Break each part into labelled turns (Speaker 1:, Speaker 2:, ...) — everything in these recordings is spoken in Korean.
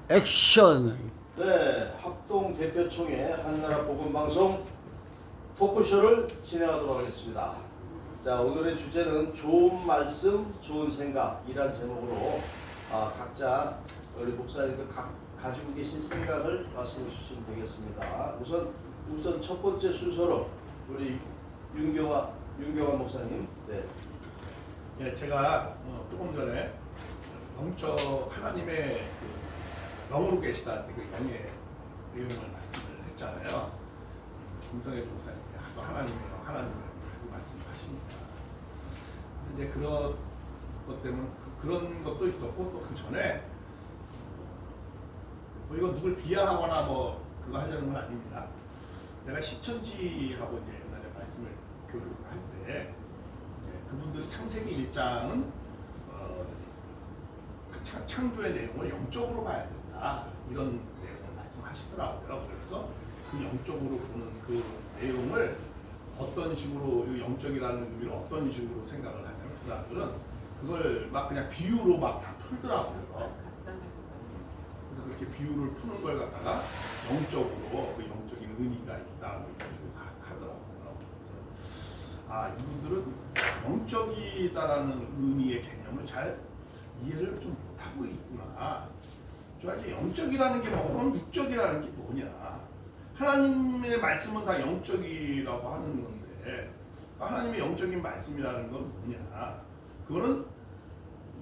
Speaker 1: 액션.
Speaker 2: 네, 합동 대표총회 한나라 복음방송 토크쇼를 진행하도록 하겠습니다. 자, 오늘의 주제는 좋은 말씀, 좋은 생각이란 제목으로 각자 우리 목사님들 가지고 계신 생각을 말씀해 주시면 되겠습니다. 우선 첫 번째 순서로 우리 윤경화 목사님. 네.
Speaker 3: 예, 제가 조금 전에 영적 하나님의 영으로 계시다 그 영의 내용을 말씀을 했잖아요. 김성애 목사님이 하도 하나님의 영, 하나님의 영 말씀하시니까 이제 그런 것 때문에 그런 것도 있었고 또 그 전에 뭐 이거 누굴 비하하거나 뭐 그거 하려는 건 아닙니다. 내가 시천지하고 이제 옛날에 말씀을 교육을 할 때 그분들이 창세기 1장은 창조의 내용을 영적으로 봐야 된다 이런 내용을 말씀하시더라고요. 그래서 그 영적으로 보는 그 내용을 어떤 식으로 영적이라는 의미를 어떤 식으로 생각을 하냐면 그 사람들은 그걸 막 그냥 비유로 막 다 풀더라고요. 그래서 그렇게 비유를 푸는 걸 갖다가 영적으로 그 영적인 의미가 있다 뭐 이런 식으로 하더라고요. 그래서 이분들은 영적이다라는 의미의 개념을 잘 이해를 좀 못하고 있구나. 저 이제 영적이라는 게 뭐고 육적이라는 게 뭐냐. 하나님의 말씀은 다 영적이라고 하는 건데 하나님의 영적인 말씀이라는 건 뭐냐. 그거는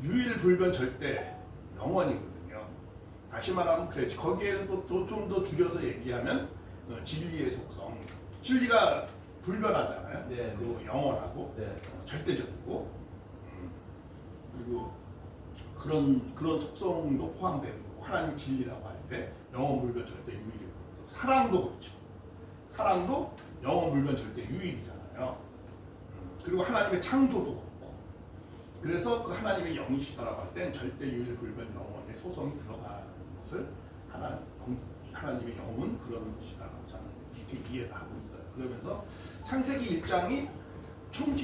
Speaker 3: 유일불변 절대 영원이거든요. 다시 말하면 그렇지. 거기에는 또 좀 더 줄여서 얘기하면 진리의 속성. 진리가 불변하잖아요.
Speaker 2: 네.
Speaker 3: 그리고 영원하고
Speaker 2: 네.
Speaker 3: 절대적이고 그리고 그런 속성도 포함되는 거고 하나님 진리라고 할 때 영원불변 절대 유일이고 사랑도 그렇죠. 사랑도 영원불변 절대 유일이잖아요. 그리고 하나님의 창조도 그렇고 그래서 그 하나님의 영이시다라고 할 땐 절대 유일불변 영원의 소성이 들어가는 것을 하나님의 영은 그런 것이다라고 저는 이렇게 이해를 하고 있어요. 그러면서 창세기 1장이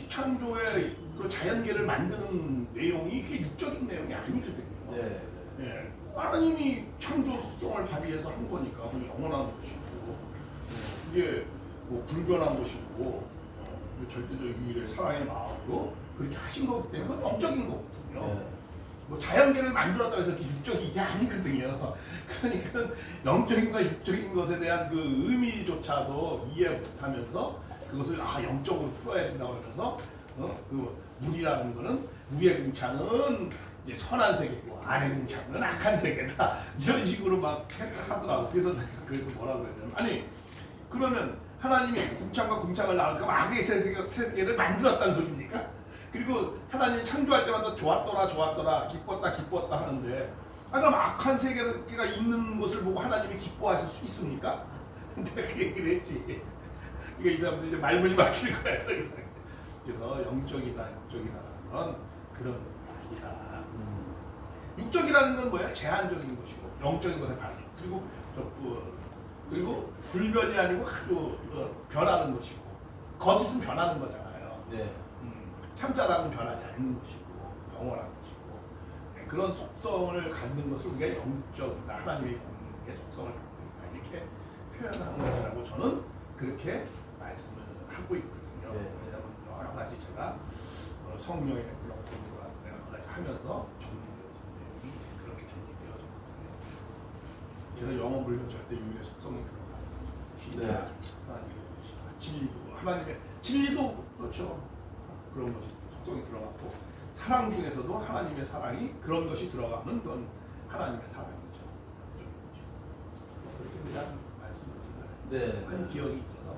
Speaker 3: 창조의 그 자연계를 만드는 내용이 그게 육적인 내용이 아니거든요.
Speaker 2: 네.
Speaker 3: 예, 하나님이 창조성을 발휘해서 한 거니까 영원한 것이고 이게 뭐 불변한 것이고 절대적 유일의 사랑의 마음으로 그렇게 하신 거기 때문에 그건 영적인 거거든요.
Speaker 2: 네.
Speaker 3: 뭐 자연계를 만들었다고 해서 육적인 게 아니거든요. 그러니까 영적인과 육적인 것에 대한 그 의미조차도 이해 못하면서 그것을 영적으로 풀어야 된다고 하면서 그 물이라는 거는 위의 궁창은 이제 선한 세계고 아래 궁창은 악한 세계다 이런 식으로 막 하더라고. 그래서 뭐라고 해야 되냐면 아니 그러면 하나님이 궁창과 궁창을 나누니까 악의 세계를 만들었다는 소리입니까? 그리고 하나님이 창조할 때마다 좋았더라 기뻤다 하는데 그럼 악한 세계가 있는 것을 보고 하나님이 기뻐하실 수 있습니까? 근데 그 얘기를 했지. 이게 이 사람들 이제 말문이 막힐 거야. 그래서 영적이다 육적이다라는 건 그런 게 아니라 육적이라는 건 뭐야? 제한적인 것이고 영적인 것에 반응. 그리고 불변이 아니고 아주 변하는 것이고 거짓은 변하는 거잖아요.
Speaker 2: 네.
Speaker 3: 참사람은 변하지 않는 것이고 영원한 것이고 그런 속성을 갖는 것을 우리가 영적이다 하나님의 공의 속성을 갖고 있다 이렇게 표현하는 것이라고 저는 그렇게 말씀을 하고 있거든요.
Speaker 2: 네.
Speaker 3: 왜냐하면 여러 가지 제가 성령의 그런 공부가 여러 가지 하면서 정리되어진 내용이 그렇게 정리되어졌거든요. 그래서 영원불변 절대 유일의 속성이 들어가는 거죠.
Speaker 2: 네.
Speaker 3: 하나님의 진리도 하나님의 진리도 그렇죠. 그런 것이 속성이 들어갔고 사랑 중에서도 하나님의 사랑이 그런 것이 들어가는 건 하나님의 사랑이죠. 그렇게 그냥 말씀을
Speaker 2: 네.
Speaker 3: 한 기억이 있어서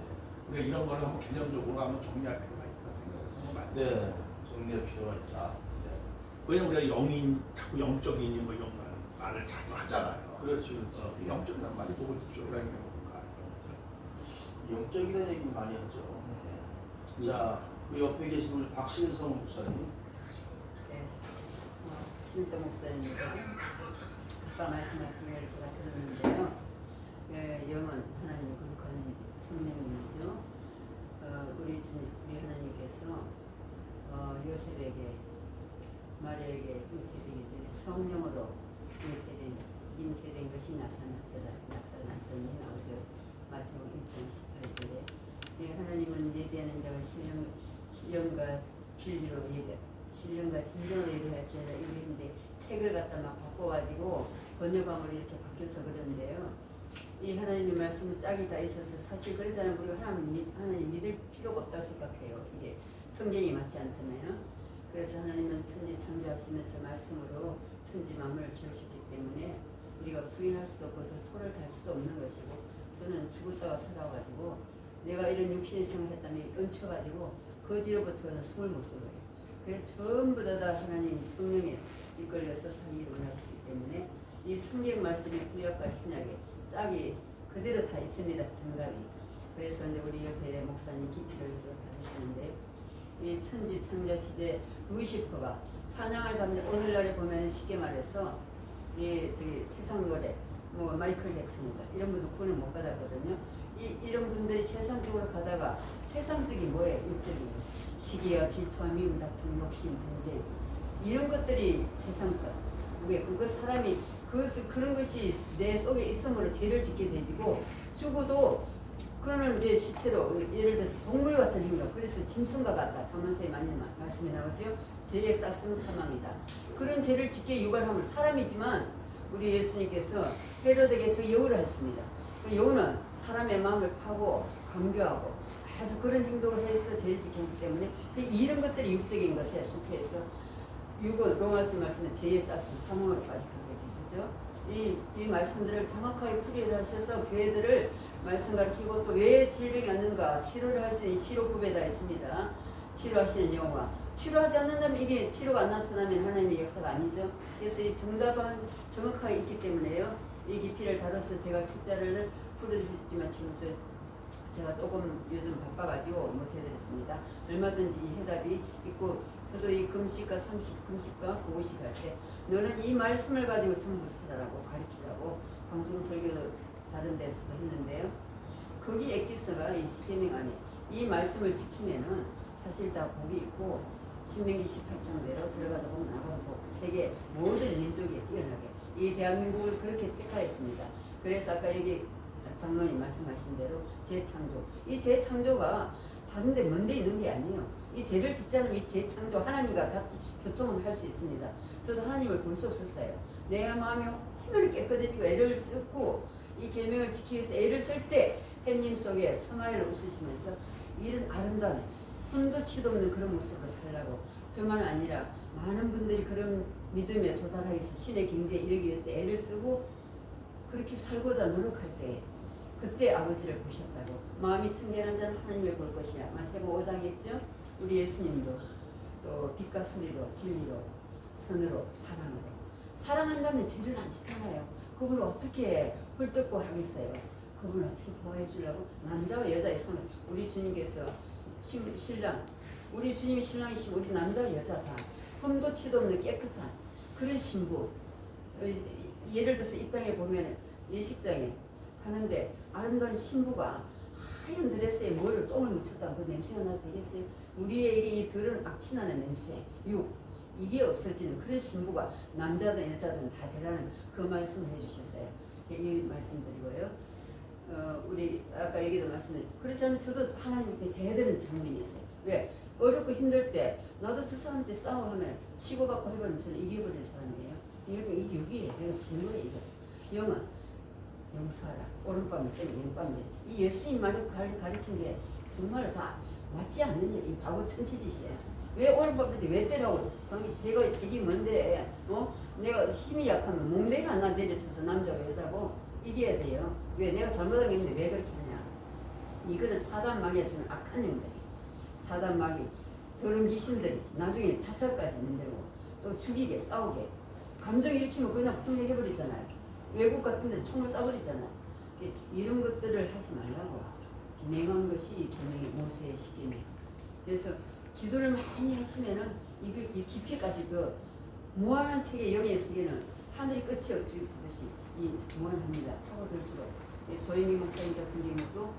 Speaker 3: 우리가 이런 걸 한번 개념적으로 한번 정리할 필요가 있다 생각해서 말씀드렸습니다.
Speaker 2: 네. 정리할 필요가 있다. 네.
Speaker 3: 왜냐면 우리가 영인, 자꾸 영적인이 뭐 이런 말을 자주 하잖아요.
Speaker 2: 그렇죠.
Speaker 3: 영적이란 말이 뭐고 육적이라는 게 뭘까 이런 것을.
Speaker 2: 영적이라는 얘기 많이 하죠. 자, 그 옆에 계신 우리 박신성 목사님.
Speaker 4: 네, 신성 목사님께서 아까 말씀하신 걸 제가 들었는데요. 영은 하나님의 거룩한 성령님이죠. 우리 하나님께서 요셉에게 마리아에게 잉태되기 전에 성령으로 잉태된 잉태된 것이 나타났더니 나오죠. 마태복음 1장 18절에 하나님은 예배하는 자가 신령과 진리로 신령과 진정으로 예배할지어다 이랬는데 책을 갖다 막 바꿔가지고 번역함으로 이렇게 바뀌어서 그러는데요. 이 하나님의 말씀은 짝이 다 있어서 사실 그러잖아요. 우리가 하나님 믿을 필요가 없다고 생각해요. 이게 성경이 맞지 않다면요. 그래서 하나님은 천지 창조하시면서 말씀으로 천지 만물을 지으셨기 때문에 우리가 부인할 수도 없고 더 토를 달 수도 없는 것이고 저는 죽었다가 살아가지고 내가 이런 육신의 생활을 했다면 얹혀가지고 거지로부터는 숨을 못 쉬어요. 그래서 전부 다 하나님이 성령에 이끌려서 살기를 원하시기 때문에 이 성경 말씀이 구약과 신약에 짝이 그대로 다 있습니다. 정답이. 그래서 이제 우리 옆에 목사님 깊이를 또 다루시는데 이 천지 창조 시제 루시퍼가 찬양을 담는 오늘날에 보면 쉽게 말해서 이 저기 세상 노래 뭐 마이클 잭슨이다 이런 분도 구원을 못 받았거든요. 이런 분들이 세상적으로 가다가 세상적인 뭐예요? 육적인 시기와 질투와 미움, 다툼, 욕심, 분쟁 이런 것들이 세상 것. 왜 그거 사람이 그런 것이 내 속에 있음으로 죄를 짓게 되지고 죽어도 그거는 이제 시체로 예를 들어서 동물 같은 행동 그래서 짐승과 같다 잠언서에 많이 말씀이 나오세요. 죄의 싹은 사망이다. 그런 죄를 짓게 유발함을 사람이지만 우리 예수님께서 헤로데에게 여우를 했습니다. 그 여우는 사람의 마음을 파고 강교하고 아주 그런 행동을 해서 죄를 짓기 때문에 이런 것들이 육적인 것에 속해서 로마서 말씀은 죄의 싹은 사망으로 빠져가게 되시죠. 이 말씀들을 정확하게 풀이를 하셔서 교회들을 말씀 가르치고 또 왜 질병이 왔는가 치료를 할 수 있는 치료법에 다 있습니다. 치료하시는 영화 치료하지 않는다면 이게 치료가 안 나타나면 하나님의 역사가 아니죠. 그래서 이 정답은 정확하게 있기 때문에요. 이 깊이를 다뤄서 제가 책자를 풀어드렸지만 지금 제가 조금 요즘 바빠가지고 못해드렸습니다. 얼마든지 이 해답이 있고 저도 이 금식과 금식과 보고식 할 때 너는 이 말씀을 가지고 전부 살아라고 가르치라고 방송 설교도 다른 데서도 했는데요. 거기 엑기스가 이 시계명 안에 이 말씀을 지키면은 사실 다 복이 있고 신명기 18장대로 들어가다 보면 나가도 복 세계 모든 민족이 뛰어나게 이 대한민국을 그렇게 택하였습니다. 그래서 아까 여기 장로님 말씀하신 대로 재창조 이 재창조가 다른 데 먼데 있는 게 아니에요. 이 죄를 짓지 않으면 이 재창조 하나님과 같이 교통을 할 수 있습니다. 저도 하나님을 볼 수 없었어요. 내 마음이 얼마나 깨끗해지고 애를 쓰고 이 계명을 지키기 위해서 애를 쓸 때 햇님 속에 스마일을 웃으시면서 이런 아름다운 손도 티도 없는 그런 모습으로 살라고 저만 아니라 많은 분들이 그런 믿음에 도달하기 위해서 신의 경지에 이르기 위해서 애를 쓰고 그렇게 살고자 노력할 때 그때 아버지를 보셨다고 마음이 청결한 자는 하나님을 볼 것이야. 마태복음 5장 했죠. 우리 예수님도 또 빛과 소리로 진리로 선으로 사랑으로 사랑한다면 죄를 안 짓잖아요. 그분을 어떻게 헐뜯고 하겠어요. 그분을 어떻게 보호해 주려고 남자와 여자의 성을 우리 주님께서 신랑 우리 주님이 신랑이시고 우리 남자와 여자 다 흠도 티도 없는 깨끗한 그런 신부 예를 들어서 이 땅에 보면 예식장에 가는데 아름다운 신부가 하얀 드레스에 뭐를 똥을 묻혔다 그 냄새가 나서 되겠어요? 우리에게 이 더러운 악취나는 냄새 이게 없어지는 그런 신부가 남자든 여자든 다 되라는 그 말씀을 해주셨어요. 이 말씀드리고요. 우리 아까 얘기도 말씀드린 그래서 저도 하나님께 대드는 장면이었어요. 왜? 어렵고 힘들 때 나도 저 사람한테 싸워하면 치고받고 해버리면 저는 이겨버리는 사람이에요. 이게 여기에 내가 지는 거예요. 영은 용서하라. 오른밤을 때리고 왼밤을 이 예수님 말을 가르친 게 정말 다 맞지 않는 일. 이 바보 천치짓이에요. 왜 오른밤을 때 왜 때라고? 내가 이게 뭔데? 내가 힘이 약하면 몽내가 안 내려쳐서 남자고 여자고 이겨야 돼요. 왜? 내가 잘못한 게 있는데 왜 그렇게 하냐? 이거는 사단 마귀가 주는 악한 영들이 사단 마귀 더러운 귀신들이 나중에 자살까지 만들고 또 죽이게 싸우게 감정 일으키면 그냥 폭력해버리잖아요. 외국 같은 데는 총을 쏴버리잖아요. 이런 것들을 하지 말라고 명한 것이 계명의 모세의 시계명. 그래서 기도를 많이 하시면은 이 깊이까지도 무한한 세계 영의 세계는 하늘이 끝이 없듯이 이 무한합니다. 파고들수록 조영희 목사님 같은 경우도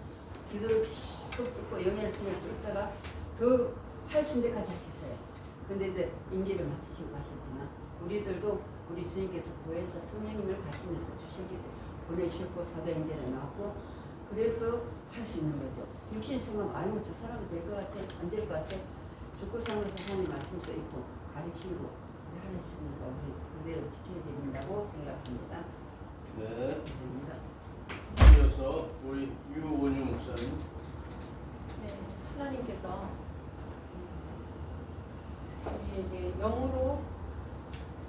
Speaker 4: 기도를 계속 듣고 영의 세계를 듣다가 더 할 수 있는 데까지 하셨어요. 근데 이제 임기를 마치시고 하셨지만 우리들도 우리 주님께서 구해서 성령님을 가시면서 주셨기 때문에 보내주셨고 사도행전에 나왔고 그래서 할 수 있는 거죠. 육신 성함 아유 저 사람은 될 것 같아 안 될 것 같아 죽고 살면서 하나님 말씀도 있고 가르치고 하나 있으니까 우리 그대로 지켜야 된다고 생각합니다.
Speaker 2: 네.
Speaker 4: 감사합니다.
Speaker 2: 이어서 우리 유원유 목사님.
Speaker 1: 네, 하나님께서 우리에게 영으로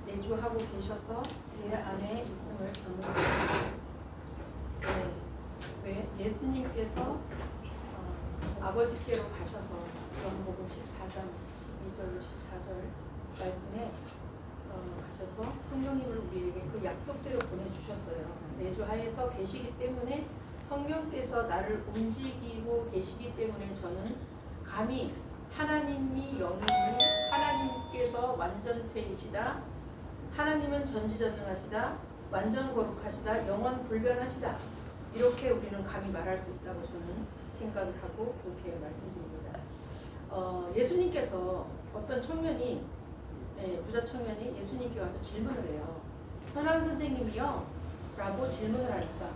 Speaker 1: 내주하고 계셔서 제 안에 있음을 저는 믿습니다. 네, 왜 예수님께서 아버지께로 가셔서 요한복음 14장 12절 14절 말씀에 가셔서 성령님을 우리에게 그 약속대로 보내주셨어요. 내주하에서 계시기 때문에 성령께서 나를 움직이고 계시기 때문에 저는 감히 하나님이 영이니 하나님께서 완전체이시다. 하나님은 전지전능하시다. 완전 거룩하시다. 영원 불변하시다. 이렇게 우리는 감히 말할 수 있다고 저는 생각을 하고 그렇게 말씀드립니다. 예수님께서 어떤 청년이 부자 청년이 예수님께 와서 질문을 해요. 선한 선생님이요? 라고 질문을 하니까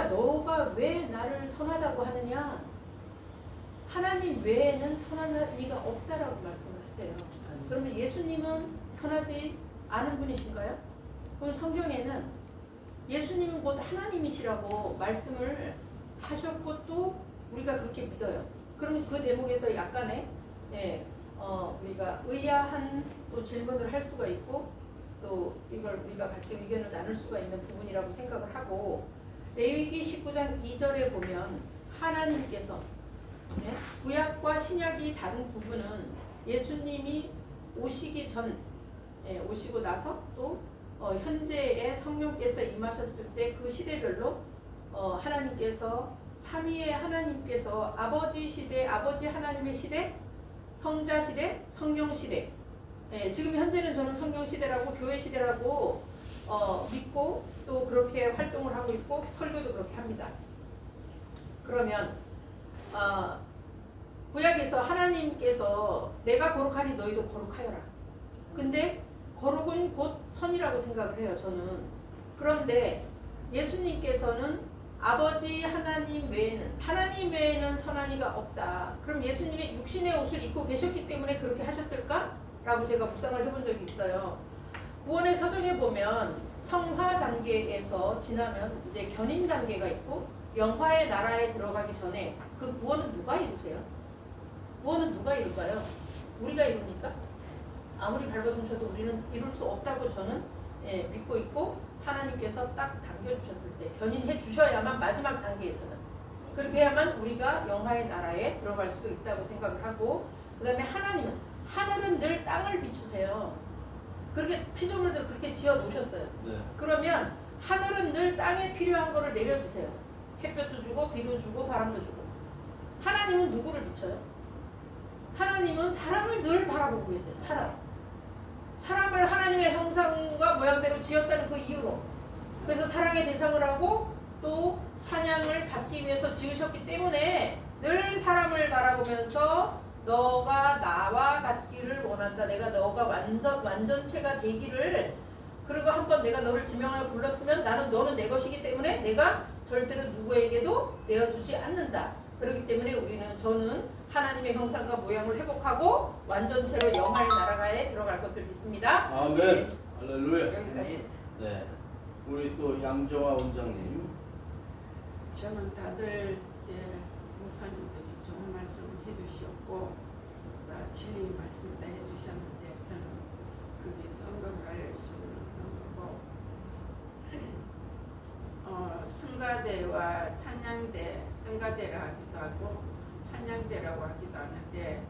Speaker 1: 너가 왜 나를 선하다고 하느냐? 하나님 외에는 선한 이가 없다라고 말씀을 하세요. 그러면 예수님은 선하지 않은 분이신가요? 그럼 성경에는 예수님은 곧 하나님이시라고 말씀을 하셨고 또 우리가 그렇게 믿어요. 그럼 그 대목에서 약간의 우리가 의아한 또 질문을 할 수가 있고 또 이걸 우리가 같이 의견을 나눌 수가 있는 부분이라고 생각을 하고 레위기 19장 2절에 보면 하나님께서 구약과 신약이 다른 부분은 예수님이 오시기 전 오시고 나서 또 현재의 성령께서 임하셨을 때 그 시대별로 하나님께서 삼위의 하나님께서 아버지 시대, 아버지 하나님의 시대, 성자 시대, 성령 시대. 지금 현재는 저는 성령 시대라고 교회 시대라고 믿고 또 그렇게 활동을 하고 있고 설교도 그렇게 합니다. 그러면 구약에서 하나님께서 내가 거룩하니 너희도 거룩하여라. 근데 거룩은 곧 선이라고 생각을 해요. 저는. 그런데 예수님께서는 아버지 하나님 외에는 선한 이가 없다. 그럼 예수님의 육신의 옷을 입고 계셨기 때문에 그렇게 하셨을까? 라고 제가 묵상을 해본 적이 있어요. 구원의 서정에 보면 성화 단계에서 지나면 이제 견인 단계가 있고 영화의 나라에 들어가기 전에 그 구원은 누가 이루세요? 구원은 누가 이룰까요? 우리가 이룹니까? 아무리 발버둥 쳐도 우리는 이룰 수 없다고 저는 믿고 있고 하나님께서 딱 당겨주셨을 때 견인해 주셔야만 마지막 단계에서는 그렇게 해야만 우리가 영화의 나라에 들어갈 수도 있다고 생각을 하고 그 다음에 하나님은 하늘은 늘 땅을 비추세요. 그렇게 피조물들 그렇게 지어 놓으셨어요.
Speaker 2: 네.
Speaker 1: 그러면 하늘은 늘 땅에 필요한 거를 내려주세요. 햇볕도 주고 비도 주고 바람도 주고. 하나님은 누구를 비춰요? 하나님은 사람을 늘 바라보고 계세요. 사람을 하나님의 형상과 모양대로 지었다는 그 이유로. 그래서 사랑의 대상을 하고 또 사냥을 받기 위해서 지으셨기 때문에 늘 사람을 바라보면서 너가 나와 같기를 원한다. 내가 너가 완전체가 되기를. 그리고 한번 내가 너를 지명하여 불렀으면 너는 내 것이기 때문에 내가 절대로 누구에게도 내어주지 않는다. 그렇기 때문에 저는 하나님의 형상과 모양을 회복하고 완전체로 영화의 나라에 들어갈 것을 믿습니다.
Speaker 2: 아멘. 할렐루야.
Speaker 1: 여기까지.
Speaker 2: 네. 우리 또 양정화 원장님.
Speaker 5: 저는 다들 이제 목사님들이 좋은 말씀 해주셨고 진리 말씀 다 해주셨는데 저는 그게 성공할 수는 없는 거고 성가대와 찬양대, 성가대라 하기도 하고 찬양대라고 하기도 하는데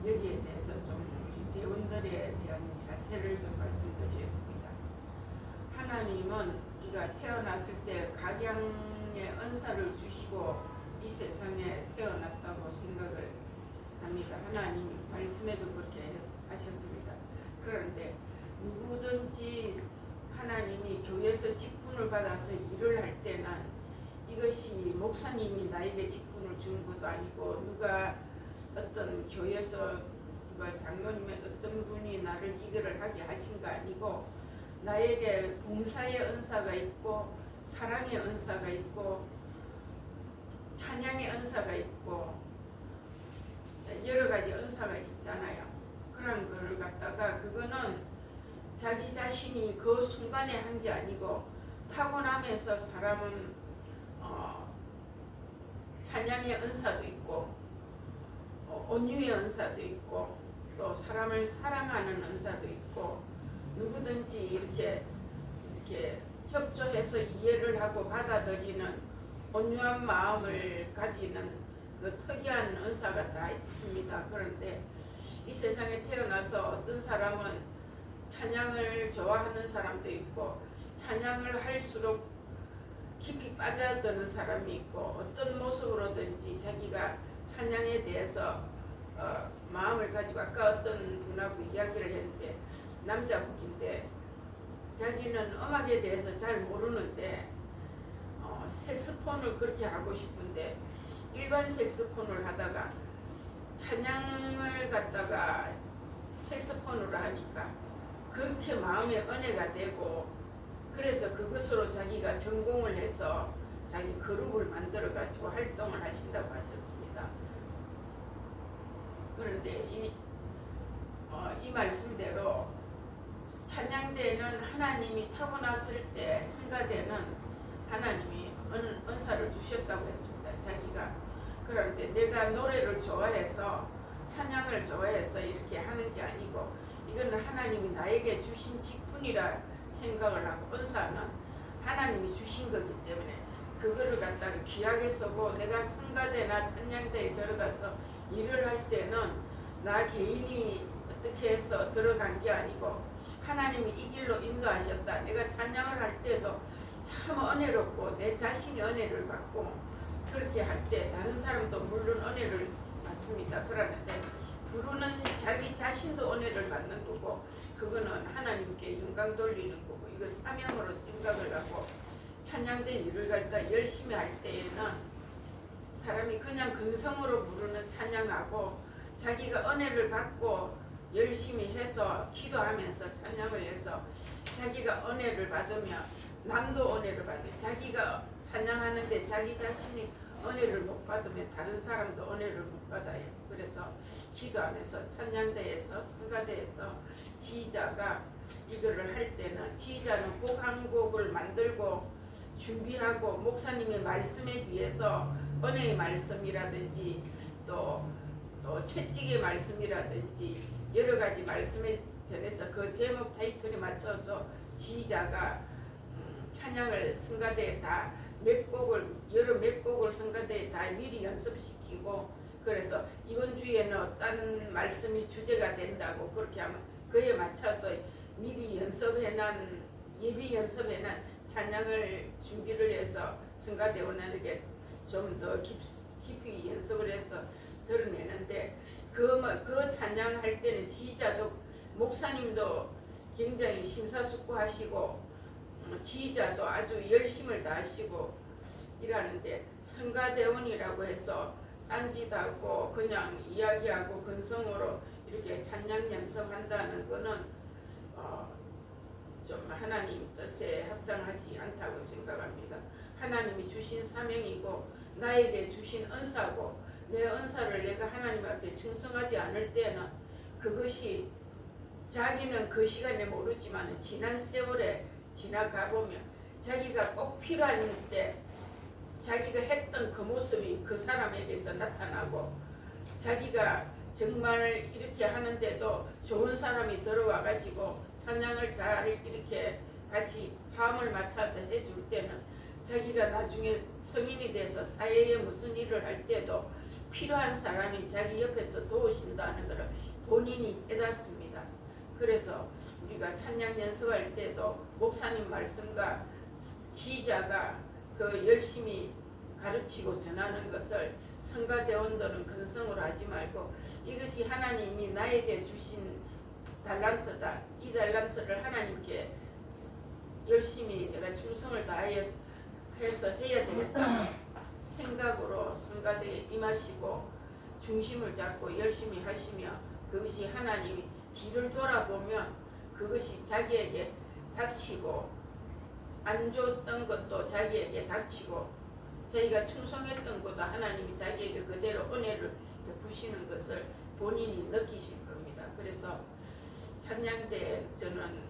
Speaker 5: 여기에 대해서 좀 우리 대원들에 대한 자세를 좀 말씀드리겠습니다. 하나님은 우리가 태어났을 때 각양의 은사를 주시고 이 세상에 태어났다고 생각을 합니다. 하나님 말씀에도 그렇게 하셨습니다. 그런데 누구든지 하나님이 교회에서 직분을 받아서 일을 할 때는 이것이 목사님이 나에게 직분을 주는 것도 아니고 누가 어떤 교회에서 장로님의 어떤 분이 나를 이거를 하게 하신 거 아니고 나에게 봉사의 은사가 있고 사랑의 은사가 있고 찬양의 은사가 있고 여러 가지 은사가 있잖아요. 그런 거를 갖다가 그거는 자기 자신이 그 순간에 한 게 아니고 타고나면서 사람은 찬양의 은사도 있고 온유의 은사도 있고 또 사람을 사랑하는 은사도 있고 누구든지 이렇게 협조해서 이해를 하고 받아들이는 온유한 마음을 가지는 그 특이한 은사가 다 있습니다. 그런데 이 세상에 태어나서 어떤 사람은 찬양을 좋아하는 사람도 있고 찬양을 할수록 깊이 빠져드는 사람이 있고 어떤 모습으로든지 자기가 찬양에 대해서 마음을 가지고 아까 어떤 분하고 이야기를 했는데 남자분인데 자기는 음악에 대해서 잘 모르는데 색소폰을 그렇게 하고 싶은데 일반 색소폰을 하다가 찬양을 갖다가 색소폰으로 하니까 그렇게 마음의 은혜가 되고 그래서 그것으로 자기가 전공을 해서 자기 그룹을 만들어 가지고 활동을 하신다고 하셨습니다. 그런데 이 말씀대로 찬양대에는 하나님이 타고났을 때 성가대는 하나님이 은사를 주셨다고 했습니다. 자기가. 그런데 내가 노래를 좋아해서 찬양을 좋아해서 이렇게 하는 게 아니고 이거는 하나님이 나에게 주신 직분이라 생각을 하고 은사는 하나님이 주신 거기 때문에 그거를 갖다가 귀하게 쓰고 내가 성가대나 찬양대에 들어가서 일을 할 때는 나 개인이 어떻게 해서 들어간 게 아니고 하나님이 이 길로 인도하셨다. 내가 찬양을 할 때도 참 은혜롭고 내 자신이 은혜를 받고 그렇게 할 때 다른 사람도 물론 은혜를 받습니다. 그러는데 부르는 자기 자신도 은혜를 받는 거고 그거는 하나님께 영광 돌리는 거고 이거 사명으로 생각을 하고 찬양대 일을 갖다 열심히 할 때에는 사람이 그냥 근성으로 부르는 찬양하고 자기가 은혜를 받고 열심히 해서 기도하면서 찬양을 해서 자기가 은혜를 받으며 남도 은혜를 받으며 자기가 찬양하는데 자기 자신이 은혜를 못 받으면 다른 사람도 은혜를 못 받아요. 그래서 기도하면서 찬양대에서 성가대에서 지휘자가 이거를 할 때는 지휘자는 곡 한 곡을 만들고 준비하고 목사님의 말씀에 비해서 은혜의 말씀이라든지 또 채찍의 말씀이라든지 여러 가지 말씀에 전해서 그 제목 타이틀에 맞춰서 지휘자가 찬양을 성가대에 다 몇 곡을 성가대에 다 미리 연습시키고 그래서 이번 주에는 어떤 말씀이 주제가 된다고 그렇게 하면 그에 맞춰서 미리 연습해난 예비 연습해난 찬양을 준비를 해서 성가대원에게 좀 더 깊이 연습을 해서 드러내는데 그 찬양할 때는 지휘자도 목사님도 굉장히 심사숙고하시고 지휘자도 아주 열심을 다하시고 이라는데 성가대원이라고 해서 딴짓 하고 그냥 이야기하고 근성으로 이렇게 찬양 연습한다는 거는 좀 하나님 뜻에 합당하지 않다고 생각합니다. 하나님이 주신 사명이고 나에게 주신 은사고 내 은사를 내가 하나님 앞에 충성하지 않을 때는 그것이 자기는 그 시간에 모르지만 지난 세월에 지나가 보면 자기가 꼭 필요한 때 자기가 했던 그 모습이 그 사람에게서 나타나고 자기가 정말 이렇게 하는데도 좋은 사람이 들어와 가지고 찬양을 잘 이렇게 같이 화음을 맞춰서 해줄 때는 자기가 나중에 성인이 돼서 사회에 무슨 일을 할 때도 필요한 사람이 자기 옆에서 도우신다는 것을 본인이 깨닫습니다. 그래서 우리가 찬양 연습할 때도 목사님 말씀과 지휘자가 그 열심히 가르치고 전하는 것을 성가대원들은 근성으로 하지 말고 이것이 하나님이 나에게 주신 달란트다. 이 달란트를 하나님께 열심히 내가 충성을 다해서 해야 되겠다 생각으로 성가대에 임하시고 중심을 잡고 열심히 하시며 그것이 하나님이 뒤를 돌아보면 그것이 자기에게 닥치고 안 줬던 것도 자기에게 닥치고 저희가 충성했던 것도 하나님이 자기에게 그대로 은혜를 베푸시는 것을 본인이 느끼실 겁니다. 그래서 찬양대 저는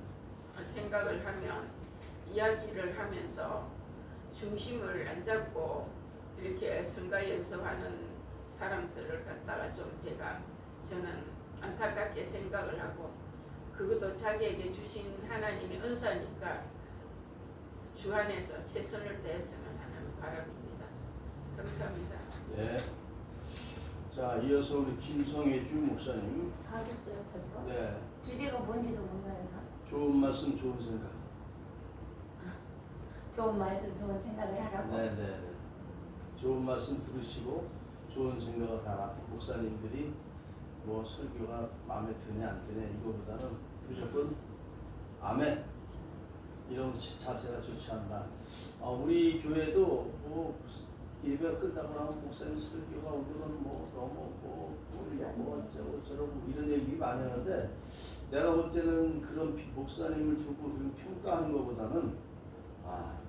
Speaker 5: 생각을 하면 이야기를 하면서 중심을 안 잡고 이렇게 성가 연습하는 사람들을 갖다가 좀 저는 안타깝게 생각을 하고 그것도 자기에게 주신 하나님의 은사니까 주 안에서 최선을 다했으면 하는 바람입니다. 감사합니다.
Speaker 2: 네. 자, 이어서 우리 김성혜주 목사님.
Speaker 6: 다 하셨어요 벌써?
Speaker 2: 네.
Speaker 6: 주제가 뭔지도 몰라요.
Speaker 2: 좋은 말씀, 좋은 생각.
Speaker 6: 좋은 말씀, 좋은 생각을 하라고.
Speaker 2: 네. 좋은 말씀 들으시고 좋은 생각을 하라. 목사님들이 뭐 설교가 마음에 드냐 안 드냐 이거보다는 무조건 아멘. 이런 자세가 좋지 않나. 우리 교회도 뭐 예배가 끝나고 나면 목사님 설교가 오늘은 뭐 너무 뭐 어쩌고 저쩌고 이런 얘기 많이 하는데 내가 볼 때는 그런 목사님을 두고 평가하는 것보다는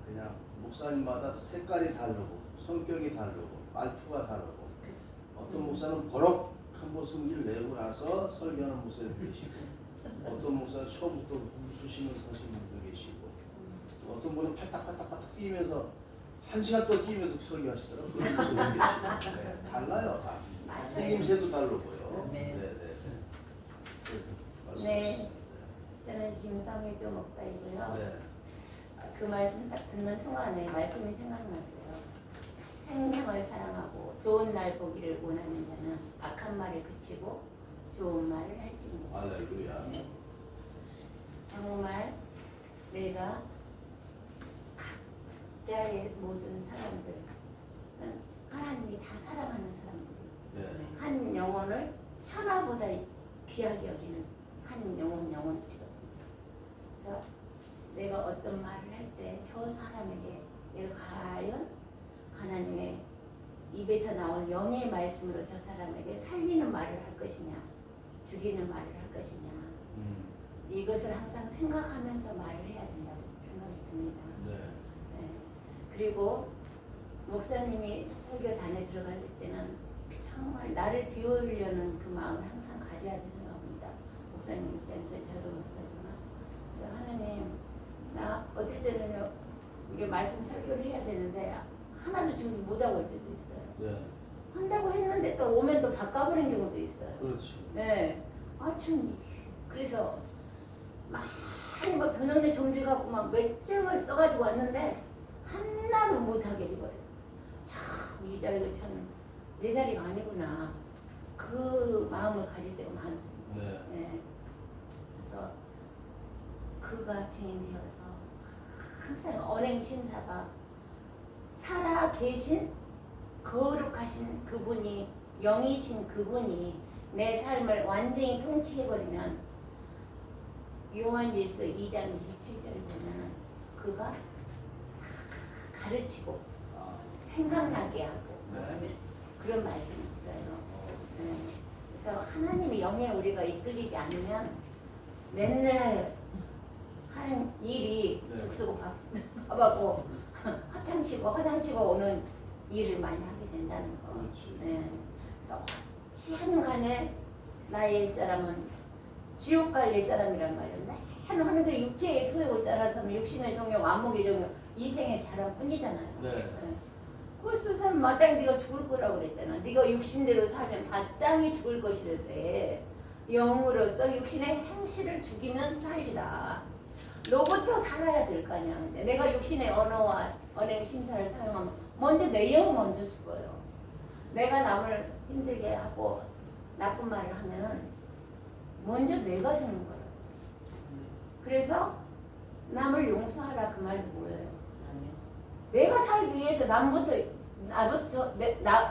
Speaker 2: 그냥 목사님마다 색깔이 다르고 성격이 다르고 말투가 다르고 어떤 목사는 버럭한 모습을 내고 나서 설교하는 목사님 계시고 어떤 목사는 처음부터 웃으시면서 하시는 분도 계시고 어떤 분은 팔딱팔딱 뛰면서 1시간 동안 뛰면서 설교하시더라고요. 그런 분도 계시고 네, 달라요. 다. 생김새도 다르고요.
Speaker 4: 네.
Speaker 2: 그래서
Speaker 6: 네.
Speaker 2: 말씀하시죠.
Speaker 6: 저는 김성혜주 목사이고요.
Speaker 2: 네.
Speaker 6: 그 말씀 딱 듣는 순간에 말씀이 생각났어요. 생명을 사랑하고 좋은 날 보기를 원하는 자는 악한 말을 그치고 좋은 말을 할지니.
Speaker 2: 할렐루야.
Speaker 6: 정말 내가 각자의 모든 사람들은 하나님이 다 사랑하는 사람들이에요.
Speaker 2: 네.
Speaker 6: 한 영혼을 천하보다 귀하게 여기는 한 영혼들이거든요. 그래서 내가 어떤 말을 할 때 저 사람에게 내가 과연 하나님의 입에서 나오는 영의 말씀으로 저 사람에게 살리는 말을 할 것이냐, 죽이는 말을 할 것이냐, 이것을 항상 생각하면서 말을 해야 된다고 생각이 듭니다. 네. 그리고 목사님이 설교단에 들어갈 때는 정말 나를 비우려는 그 마음을 항상 가져야지 생각합니다. 목사님 입장에서 저도 목사지만 그래서 하나님 나 어떨 때는요 이게 말씀 설교를 해야 되는데 하나도 준비 못하고 올 때도 있어요.
Speaker 2: 네.
Speaker 6: 한다고 했는데 또 오면 또 바꿔버린 경우도 있어요.
Speaker 2: 그렇지.
Speaker 6: 네. 참 그래서 많이 막 저녁에 준비하고 막 몇 장을 써가지고 왔는데 하나도 못하게 돼버려요. 참 이 자리가 참 내 자리가 아니구나. 그 마음을 가질 때가 많습니다.
Speaker 2: 네.
Speaker 6: 네. 그래서 그가 증인 되어서 항상 언행 심사가 살아 계신 거룩하신 그분이 영이신 그분이 내 삶을 완전히 통치해버리면 요한일서 2장 27절에 보면 그가 가르치고 생각나게 하고
Speaker 2: 네.
Speaker 6: 그런 말씀이 있어요. 그래서 하나님의 영에 우리가 이끌리지 않으면 맨날 하는 일이
Speaker 2: 네.
Speaker 6: 죽쓰고 밥하고 허탕치고 오는 일을 많이 하게 된다는 거.
Speaker 2: 그렇지.
Speaker 6: 네. 그래서 시한 간에 나의 사람은 지옥 갈 내 사람이란 말이에요. 맨 하는데 육체의 소욕을 따라서는 육신의 정욕, 안목의 정욕, 이생의 자랑 뿐이잖아요.
Speaker 2: 네.
Speaker 6: 그래서 사람 마땅히 네가 죽을 거라고 그랬잖아. 네가 육신대로 살면 마땅히 죽을 것이라되 영으로서 육신의 행실을 죽이면 살리라. 너부터 살아야 될 거 아니야. 근데 내가 육신의 언어와 언행 심사를 사용하면 먼저 내 영 먼저 죽어요. 내가 남을 힘들게 하고 나쁜 말을 하면은 먼저 내가 죽는 거예요. 그래서 남을 용서하라 그 말도 뭐예요? 내가 살기 위해서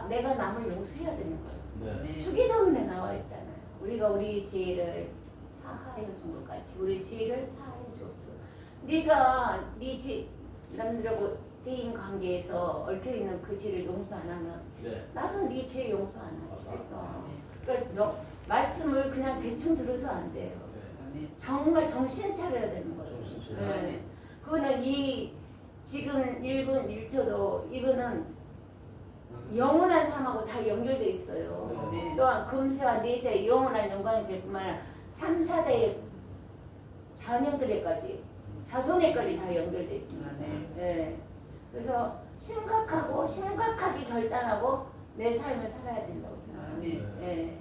Speaker 6: 내가 남을 용서해야 되는 거예요.
Speaker 2: 네.
Speaker 6: 주기도문에 나와 있잖아요. 우리가 우리 죄를 사하여 준 것 같이 우리 죄를 사하여 줬어. 네가 남들하고 대인 관계에서 얽혀 있는 그 죄를 용서 안 하면
Speaker 2: 네.
Speaker 6: 나도 네 죄 용서 안 하겠어. 그러니까 말씀을 그냥 대충 들어서 안 돼요.
Speaker 2: 네.
Speaker 4: 아멘.
Speaker 6: 정말 정신 차려야 되는 거예요.
Speaker 2: 정신 차려야
Speaker 6: 네. 그거는 이 지금 1분 1초도 이거는 영원한 삶하고 다 연결돼 있어요.
Speaker 4: 네.
Speaker 6: 또한 금세와 내세 영원한 영광이 될 뿐만 아니라 3, 4대의 자녀들에까지 자손에까지 다 연결돼 있습니다.
Speaker 4: 네.
Speaker 6: 네. 그래서 심각하게 결단하고 내 삶을 살아야 된다고 생각합니다.
Speaker 4: 네.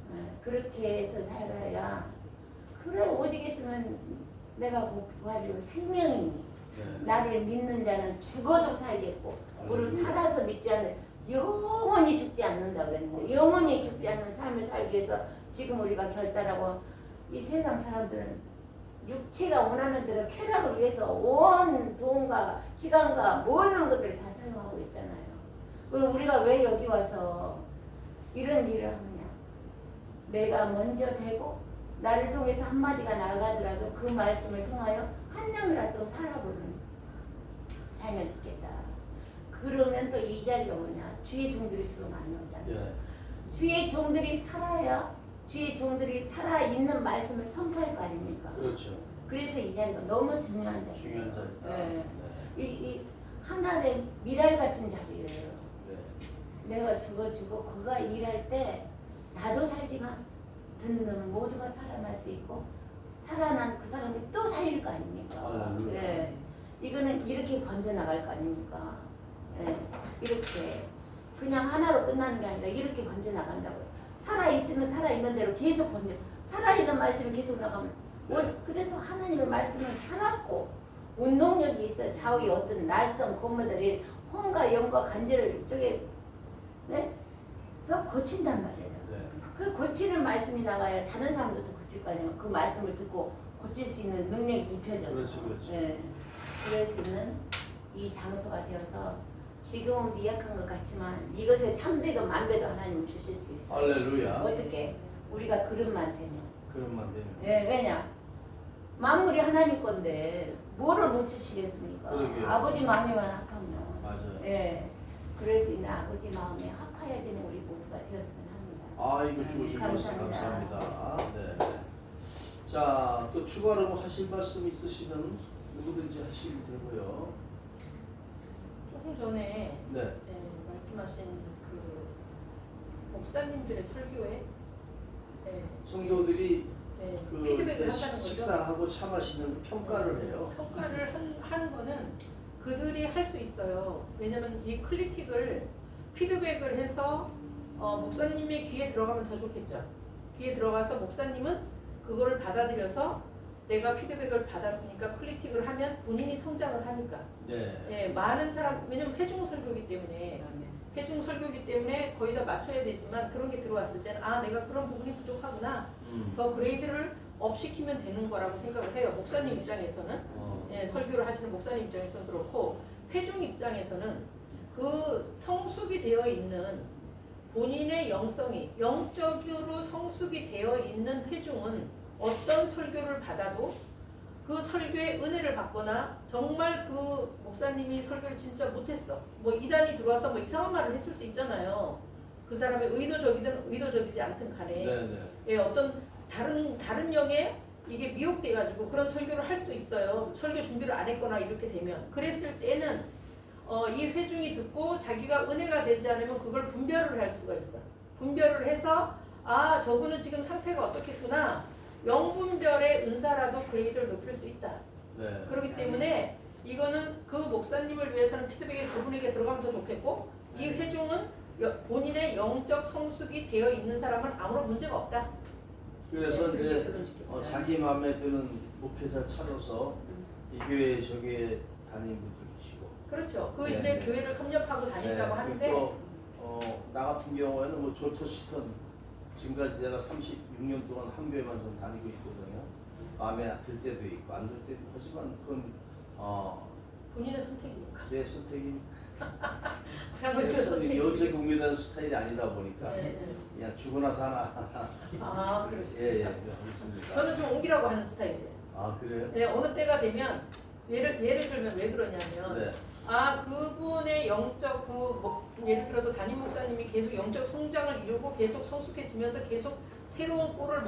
Speaker 6: 네. 그렇게 해서 살아야 그래 오직 있으면 내가 뭐 부활이고 생명이니
Speaker 2: 네.
Speaker 6: 나를 믿는 자는 죽어도 살겠고 우리
Speaker 2: 할렐루야.
Speaker 6: 살아서 믿지 않는 영원히 죽지 않는다 그랬는데 영원히 죽지 않는 삶을 살기 위해서 지금 우리가 결단하고 이 세상 사람들은 육체가 원하는 대로 쾌락을 위해서 온 돈과 시간과 모든 것들을 다 사용하고 있잖아요. 그럼 우리가 왜 여기 와서 이런 일을 하느냐? 내가 먼저 되고 나를 통해서 한마디가 나가더라도 그 말씀을 통하여 한 명이라도 살아보는 살면 좋겠다. 그러면 또 이 자리가 뭐냐? 주의 종들이 주로 많이 오잖아요.
Speaker 2: 네.
Speaker 6: 주의 종들이 살아야 주의 종들이 살아있는 말씀을 선포할 거 아닙니까?
Speaker 2: 그렇죠.
Speaker 6: 그래서 이 자리가 너무 중요한 자리예요.
Speaker 2: 중요한 자리다.
Speaker 6: 네.
Speaker 2: 네.
Speaker 6: 이 하나의 미랄 같은 자리예요.
Speaker 2: 네.
Speaker 6: 내가 죽어주고 그가 일할 때 나도 살지만 듣는 모두가 살아날 수 있고 살아난 그 사람이 또 살릴 거 아닙니까?
Speaker 2: 할렐루야.
Speaker 6: 네. 이거는 이렇게 번져나갈 거 아닙니까? 네. 이렇게 그냥 하나로 끝나는 게 아니라 이렇게 번져나간다고요. 살아있으면 살아있는 대로 계속 번져 살아있는 말씀이 계속 나가면 그래서 하나님의 말씀은 살았고 운동력이 있어요. 좌우의 어떤 날선 고무들이 혼과 영과 간절을 저게 네? 서 고친단 말이에요.
Speaker 2: 네.
Speaker 6: 그 고치는 말씀이 나가야 다른 사람들도 고칠 거 아니에요. 그 말씀을 듣고 고칠 수 있는 능력이 입혀져서
Speaker 2: 그렇죠.
Speaker 6: 네. 그럴 수 있는 이 장소가 되어서 지금은 미약한 것 같지만 이것의 천배도 만배도 하나님 주실 수 있어요.
Speaker 2: 할렐루야.
Speaker 6: 어떻게? 우리가 그릇만 되면.
Speaker 2: 그런만 되면.
Speaker 6: 네, 왜냐? 만물이 하나님 건데 뭐를 못 주시겠습니까?
Speaker 2: 그러게요.
Speaker 6: 아버지 마음에만 합하면.
Speaker 2: 맞아요.
Speaker 6: 예. 그럴 수 있는 아버지 마음에 합하여지는 우리 모두가 되었으면 합니다.
Speaker 2: 아, 이거 좋으신 말씀
Speaker 6: 감사합니다.
Speaker 2: 감사합니다. 네. 자, 또 추가로 뭐 하실 말씀 있으시면 누구든지 하시면 되고요.
Speaker 1: 조금 전에
Speaker 2: 네.
Speaker 1: 말씀하신 그 목사님들의 설교에
Speaker 2: 성도들이
Speaker 1: 그 피드백을 한다는 거죠.
Speaker 2: 식사하고 차 마시면 평가를 해요.
Speaker 1: 평가를 하는 거는 그들이 할 수 있어요. 왜냐면 이 클리틱을 피드백을 해서 목사님의 귀에 들어가면 더 좋겠죠. 귀에 들어가서 목사님은 그거를 받아들여서 내가 피드백을 받았으니까 클리틱을 하면 본인이 성장을 하니까.
Speaker 2: 네.
Speaker 1: 네, 많은 사람 왜냐면 회중 설교이기 때문에 회중 설교이기 때문에 거의 다 맞춰야 되지만 그런 게 들어왔을 때는 아 내가 그런 부분이 부족하구나. 더 그레이드를 업 시키면 되는 거라고 생각을 해요. 목사님 입장에서는 예, 설교를 하시는 목사님 입장에서는 그렇고 회중 입장에서는 그 성숙이 되어 있는 본인의 영성이 영적으로 성숙이 되어 있는 회중은 어떤 설교를 받아도 그 설교의 은혜를 받거나 정말 그 목사님이 설교를 진짜 못했어. 뭐 이단이 들어와서 뭐 이상한 말을 했을 수 있잖아요. 그 사람이 의도적이든 의도적이지 않든 간에
Speaker 2: 네네.
Speaker 1: 예, 어떤 다른 영에 이게 미혹돼가지고 그런 설교를 할 수 있어요. 설교 준비를 안 했거나 이렇게 되면 그랬을 때는 이 회중이 듣고 자기가 은혜가 되지 않으면 그걸 분별을 할 수가 있어. 분별을 해서 아 저분은 지금 상태가 어떻겠구나. 영분별의 은사라도 그레이드를 높일 수 있다.
Speaker 2: 네.
Speaker 1: 그렇기 때문에 이거는 그 목사님을 위해서는 피드백이 그분에게 들어가면 더 좋겠고 이 회중은 본인의 영적 성숙이 되어 있는 사람은 아무런 문제가 없다.
Speaker 2: 그래서
Speaker 1: 네,
Speaker 2: 이제
Speaker 1: 결론짓겠습니다.
Speaker 2: 자기 마음에 드는 목회자 찾아서 이 교회 저 교회 다니는 분도 계시고.
Speaker 1: 그렇죠. 그
Speaker 2: 네,
Speaker 1: 이제
Speaker 2: 네.
Speaker 1: 교회를 섭렵하고 다닌다고 하는데
Speaker 2: 또 나 같은 경우에는 뭐 조토시턴 지금까지 내가 36년 동안 한 교회만 좀 다니고 있거든요. 마음에 들 때도 있고 안 들 때도 하지만 그건
Speaker 1: 본인의 선택이니까.
Speaker 2: 내 선택이
Speaker 1: 부장님의
Speaker 2: 그래서
Speaker 1: 선택이니까.
Speaker 2: 여제 공유된 스타일이 아니다 보니까
Speaker 1: 네, 네.
Speaker 2: 그냥 죽으나 사나
Speaker 1: 아 그러시군요.
Speaker 2: 예예 알겠습니다.
Speaker 1: 저는 좀 옮기라고 하는 스타일이에요.
Speaker 2: 아 그래요?
Speaker 1: 네, 어느 때가 되면 예를 들면 왜 그러냐면
Speaker 2: 네.
Speaker 1: 그분의 영적 예를 들어서 담임 목사님이 계속 영적 성장을 이루고 계속 성숙해지면서 계속 새로운 꼴을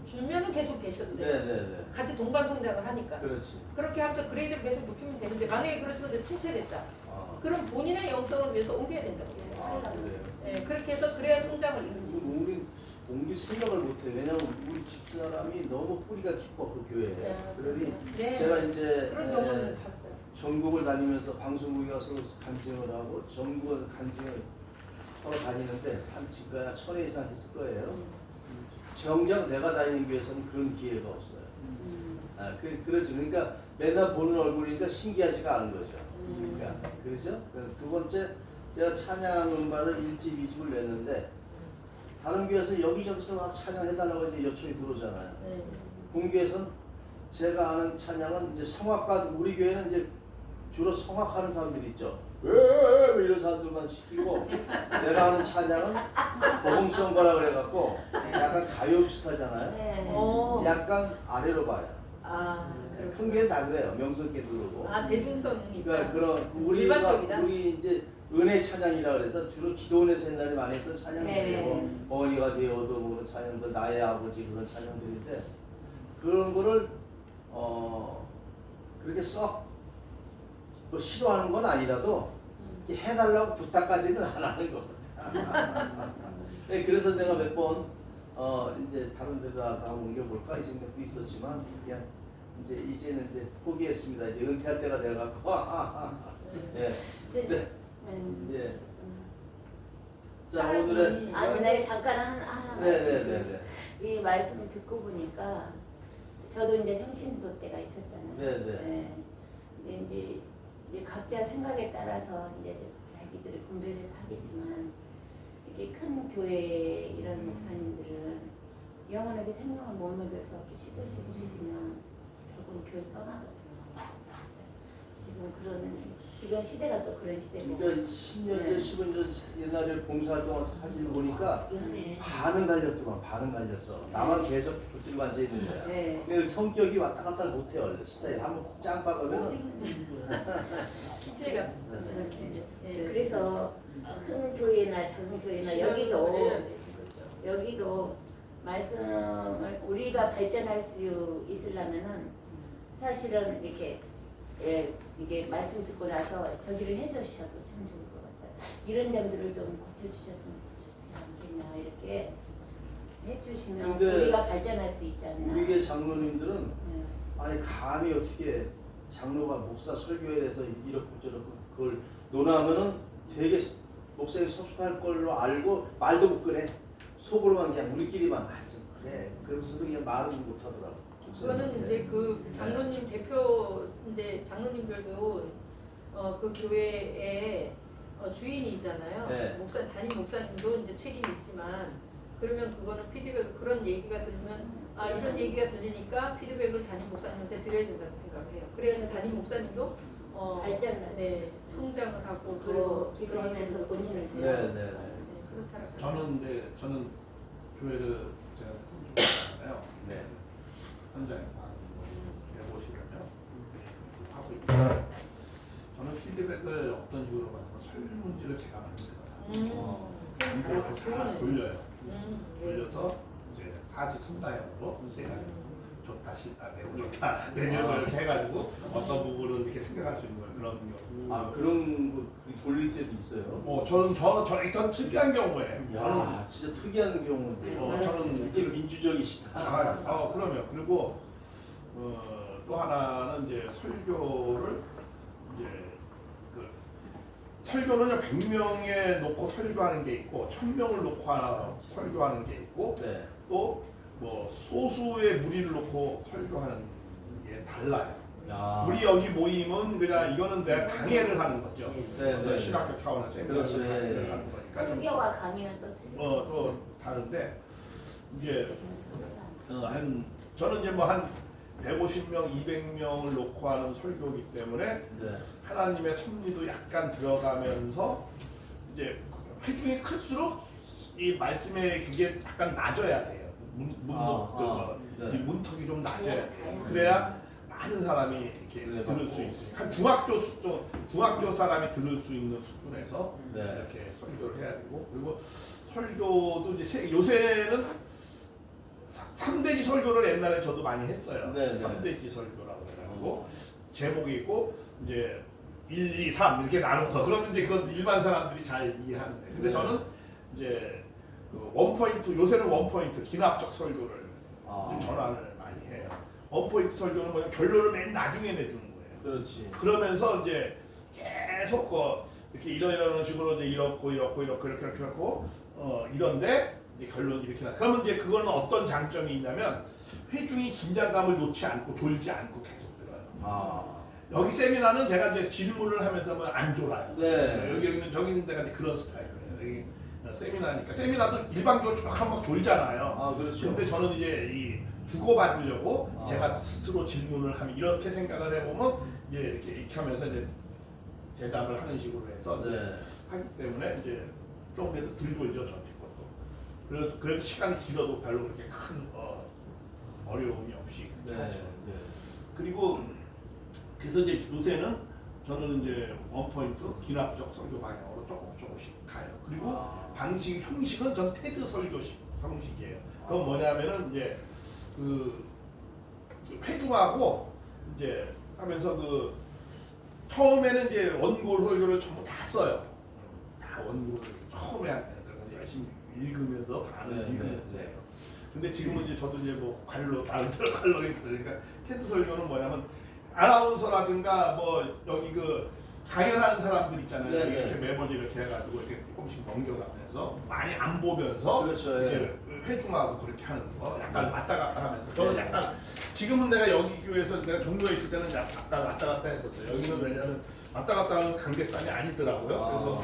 Speaker 1: 주면은 계속 계셔도 돼요.
Speaker 2: 네네네.
Speaker 1: 같이 동반 성장을 하니까.
Speaker 2: 그렇지.
Speaker 1: 그렇게 하면서 그레이드를 계속 높이면 되는데 만약에 그러시면서 침체됐다.
Speaker 2: 아,
Speaker 1: 그럼 본인의 영성을 위해서 옮겨야 된다고 해요.
Speaker 2: 그래요.
Speaker 1: 네, 그렇게 해서 그래야 성장을 이루지.
Speaker 2: 옮길 생각을 못해. 왜냐면 우리 집사람이 너무 뿌리가 깊어 그 교회에.
Speaker 1: 네.
Speaker 2: 그러니
Speaker 1: 네.
Speaker 2: 제가 이제
Speaker 1: 그런 경우는 봤어요.
Speaker 2: 전국을 다니면서 방송국에 가서 간증을 하고 전국을 간증을 하러 다니는데 한 지가 1000회 이상 했을 거예요. 정작 내가 다니는 교회에서는 그런 기회가 없어요. 그렇죠. 그러니까 맨날 보는 얼굴이니까 신기하지가 않은 거죠. 그러니까 그렇죠. 두 번째 제가 찬양 음반을 1집, 2집을 냈는데 다른 교회에서 여기저기서 막 찬양해달라고 이제 요청이 들어오잖아요. 본교회에서는 제가 아는 찬양은 이제 성악가, 우리 교회는 이제 주로 성악하는 사람들이 있죠. 왜 이런 사람들만 시키고 내가 하는 찬양은 보험성가라 그래갖고 약간 가요 비슷하잖아요.
Speaker 6: 네.
Speaker 2: 약간 아래로 봐요. 큰 교회는 다 그래요. 명성교회도 그러고.
Speaker 1: 대중성이니까.
Speaker 2: 그러니까 그런
Speaker 1: 일반적이다.
Speaker 2: 우리 이제 은혜 찬양이라 그래서 주로 기도원에서 옛날에 많이 했던 찬양들이고
Speaker 6: 네.
Speaker 2: 어머니가 되어도 뭐 그런 찬양도 나의 아버지 그런 찬양들인데 그런 거를 그렇게 썩 뭐 싫어하는 건 아니라도 해달라고 부탁까지는 안 하는 거. 네, 그래서 내가 몇 번 이제 다른 데다가 옮겨볼까 이 생각도 있었지만 그냥 이제는 이제 포기했습니다. 이제 은퇴할 때가 돼갖고. 네. 네. 예. 자 오늘은
Speaker 6: 네, 잠깐 하나
Speaker 2: 네네네네.
Speaker 6: 이 말씀을 듣고 보니까 저도 이제 평신도 때가 있었잖아요.
Speaker 2: 네네.
Speaker 6: 네. 근데 이제 각자 생각에 따라서 이제 자기들이 분별해서 하겠지만 이게 큰 교회 이런 목사님들은 영원하게 생명을 못 먹여서 시들시들 해주면 결국은 교회 떠나거든요. 지금 시대가 또 그런 시대고.
Speaker 2: 그러니까 10년 전, 15년 전 옛날에 봉사활동 사진을 보니까
Speaker 6: 네.
Speaker 2: 반은 갈렸더만 반은 갈렸어. 나만 계속 붙들고 앉아 있는 거야.
Speaker 6: 네.
Speaker 2: 근데 성격이 왔다 갔다 못해 원래 스타일 한번 짱 박으면
Speaker 1: 기재 같았어. 기재.
Speaker 6: 그래서 큰 교회나 작은 교회나 여기도 말씀을 우리가 발전할 수 있으려면은 사실은 이렇게 이게 말씀 듣고 나서 저기를 해주셔도 참 좋을 것 같아요. 이런 점들을 좀 고쳐주셨으면 좋지 않겠냐 이렇게 해주시면
Speaker 2: 근데
Speaker 6: 우리가 발전할 수 있지 않나.
Speaker 2: 우리 교회 장로님들은
Speaker 6: 네.
Speaker 2: 아니 감히 어떻게 장로가 목사 설교에 대해서 이렇고 저렇고 그걸 논하면은 되게 목사님 섭섭할 걸로 알고 말도 못 꺼내. 속으로만 그냥 우리끼리만 좀 그래. 그러면서도 그냥 말은 못 하더라고.
Speaker 1: 그거는 이제 그 장로님 대표 이제 장로님들도 그 교회의 주인이잖아요.
Speaker 2: 네.
Speaker 1: 담임 목사님도 이제 책임이 있지만 그러면 그거는 피드백 그런 얘기가 들으면 이런 얘기가 들리니까 피드백을 담임 목사님한테 드려야 된다고 생각을 해요. 그래야지 담임 목사님도
Speaker 6: 발전을
Speaker 1: 네, 성장을 하고
Speaker 6: 그리고 기도하면서 본인을
Speaker 2: 네네.
Speaker 1: 그렇다라고.
Speaker 3: 저는 교회를 제가 섬기잖아요.
Speaker 2: 네.
Speaker 3: 현장에서 해보시면요. 하고 있고 저는 피드백을 어떤 식으로 받냐면 설문지를 제가 만들어요. 이걸 다 돌려요. 돌려서 이제 사지선다형으로 세 가지 좋다, 싫다, 매우 좋다, 내지는 뭐 이렇게 해가지고 어떤 부분은 이렇게 생각할 수 있는 걸 그런 경우.
Speaker 2: 그런 거 돌릴 때도 있어요.
Speaker 3: 저는 특이한 경우에.
Speaker 2: 야, 진짜 특이한 경우인데.
Speaker 3: 저는
Speaker 2: 되게 민주적이시다.
Speaker 3: 그러면 그리고 또 하나는 이제 설교를 이제 그 설교는 100명에 놓고 설교하는 게 있고 1000명을 놓고 설교하는 게 있고
Speaker 2: 네.
Speaker 3: 또 뭐 소수의 무리를 놓고 설교하는 게 달라요. 우리 여기 모임은 그냥 이거는 내가 강의를 하는 거죠.
Speaker 2: 네.
Speaker 3: 신학교 차원에서
Speaker 2: 그렇죠.
Speaker 3: 강의를 하는 거니까 좀
Speaker 6: 설교와 강의는 또 틀리고.
Speaker 3: 또 다른데 이제 저는 이제 뭐 한 150명, 200명을 놓고 하는 설교이기 때문에
Speaker 2: 네.
Speaker 3: 하나님의 섭리도 약간 들어가면서 이제 회중이 클수록 이 말씀의 그게 약간 낮아야 돼요.
Speaker 2: 네.
Speaker 3: 이 문턱이 좀 낮아야 돼요. 그래야 많은 사람이 이렇게
Speaker 2: 네,
Speaker 3: 들을
Speaker 2: 맞고.
Speaker 3: 수 있으니까 한 중학교 사람이 들을 수 있는 수준에서
Speaker 2: 네.
Speaker 3: 이렇게 설교를 해야 되고 그리고 설교도 이제 요새는 3대지 설교를 옛날에 저도 많이 했어요.
Speaker 2: 네, 네.
Speaker 3: 3대지 설교라고 해가지고 제목이 있고 이제 1, 2, 3 이렇게 나눠서 그러면 이제 그건 일반 사람들이 잘 이해하는 거예요. 근데
Speaker 2: 네.
Speaker 3: 저는 이제 그 원포인트 요새는 원포인트 기납적 설교를 좀 전환을 많이 해요. 원포인트 설교는 뭐냐 결론을 맨 나중에 내주는 거예요.
Speaker 2: 그렇지.
Speaker 3: 그러면서 이제 계속 이렇게 이런 식으로 이제 이렇고 이렇게 이런데 이제 결론 이렇게 나. 그러면 이제 그거는 어떤 장점이 있냐면 회중이 긴장감을 놓지 않고 졸지 않고 계속 들어요. 여기 세미나는 제가 이제 질문을 하면서 뭐 안 졸아요.
Speaker 2: 네.
Speaker 3: 여기 있는 저기 있는 데가 이제 그런 스타일이에요. 여기 세미나니까 세미나도 일반적으로 쭉 한 번 졸잖아요.
Speaker 2: 그렇죠.
Speaker 3: 근데 저는 이제 이 주고받으려고
Speaker 2: 아.
Speaker 3: 제가 스스로 질문을 하면 이렇게 생각을 해보면 이제 이렇게 하면서 이제 대답을 하는 식으로 해서 이제
Speaker 2: 네.
Speaker 3: 하기 때문에 이제 좀 그래도 덜 졸죠 저한테 것도. 그래도 시간이 길어도 별로 그렇게 큰 어려움이 없이
Speaker 2: 네.
Speaker 3: 하죠.
Speaker 2: 네.
Speaker 3: 그리고 그래서 이제 요새는 저는 이제 원포인트 기납적 설교 방향으로 조금씩 가요. 그리고 형식은 전 테드 설교식 형식이에요. 그건 뭐냐면은 이제 그 회중하고 이제 하면서 처음에는 이제 원고 설교를 전부 다 써요. 다 원고를 처음에 하는 거예요. 열심히 읽으면서 반을
Speaker 2: 네,
Speaker 3: 읽으면서
Speaker 2: 네,
Speaker 3: 해요. 근데 지금은 이제 저도 이제 뭐 나름대로 관록이 있으니까 테드 설교는 뭐냐면 아나운서라든가 뭐 여기 강연하는 사람들 있잖아요.
Speaker 2: 네, 네.
Speaker 3: 이렇게 매번 이렇게 해가지고 이렇게 조금씩 넘겨가면서 많이 안 보면서
Speaker 2: 그렇죠,
Speaker 3: 이제 회중하고 그렇게 하는 거 약간 왔다 갔다 하면서 저는 약간 지금은 내가 여기 교회에서 내가 종로에 있을 때는 약간 왔다 갔다 했었어요. 여기는 왜냐하면 왔다 갔다 하는 관객단이 아니더라고요.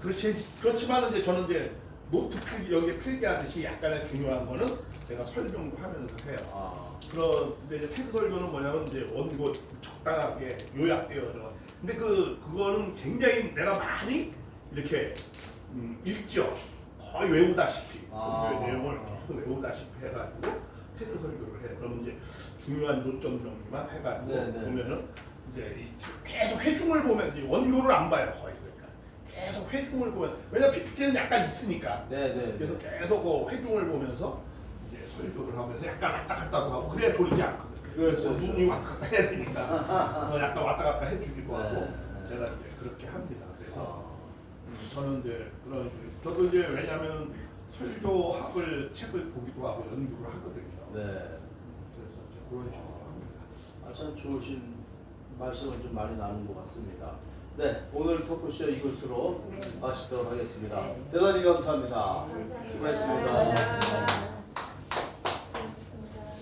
Speaker 3: 그래서 그렇지만 이제 저는 이제 노트 여기에 필기하듯이 약간의 중요한 거는 제가 설명도 하면서 해요. 그런데 이제 테드 설교는 뭐냐면 이제 원고 적당하게 요약되어져. 근데 그거는 굉장히 내가 많이 이렇게 읽죠. 거의 외우다시피 설교의 내용을 계속 외우다시피 해가지고 테드 설교를 해요. 그럼 이제 중요한 요점 정리만 해가지고
Speaker 2: 네, 네.
Speaker 3: 보면은 이제 계속 회중을 보면 이제 원고를 안 봐요 거의. 계속 회중을 보면 왜냐면 PPT는 약간 있으니까
Speaker 2: 네.
Speaker 3: 그래서 계속 회중을 보면서 이제 설교를 하면서 약간 왔다 갔다도 하고 그래야 졸리지 않거든요.
Speaker 2: 그렇죠.
Speaker 3: 눈이 왔다 갔다 해야 되니까 약간 왔다 갔다 해주기도 하고
Speaker 2: 네.
Speaker 3: 제가 이제 그렇게 합니다. 그래서 저는 이제 그런 식으로 저도 이제 왜냐하면 설교학을 책을 보기도 하고 연구를 하거든요.
Speaker 2: 네.
Speaker 3: 그래서 이제 그런 식으로 합니다.
Speaker 2: 참 좋으신 말씀을 좀 많이 나눈 것 같습니다. 네, 오늘 토크쇼 이것으로 마치도록 하겠습니다. 대단히 감사합니다. 수고하셨습니다.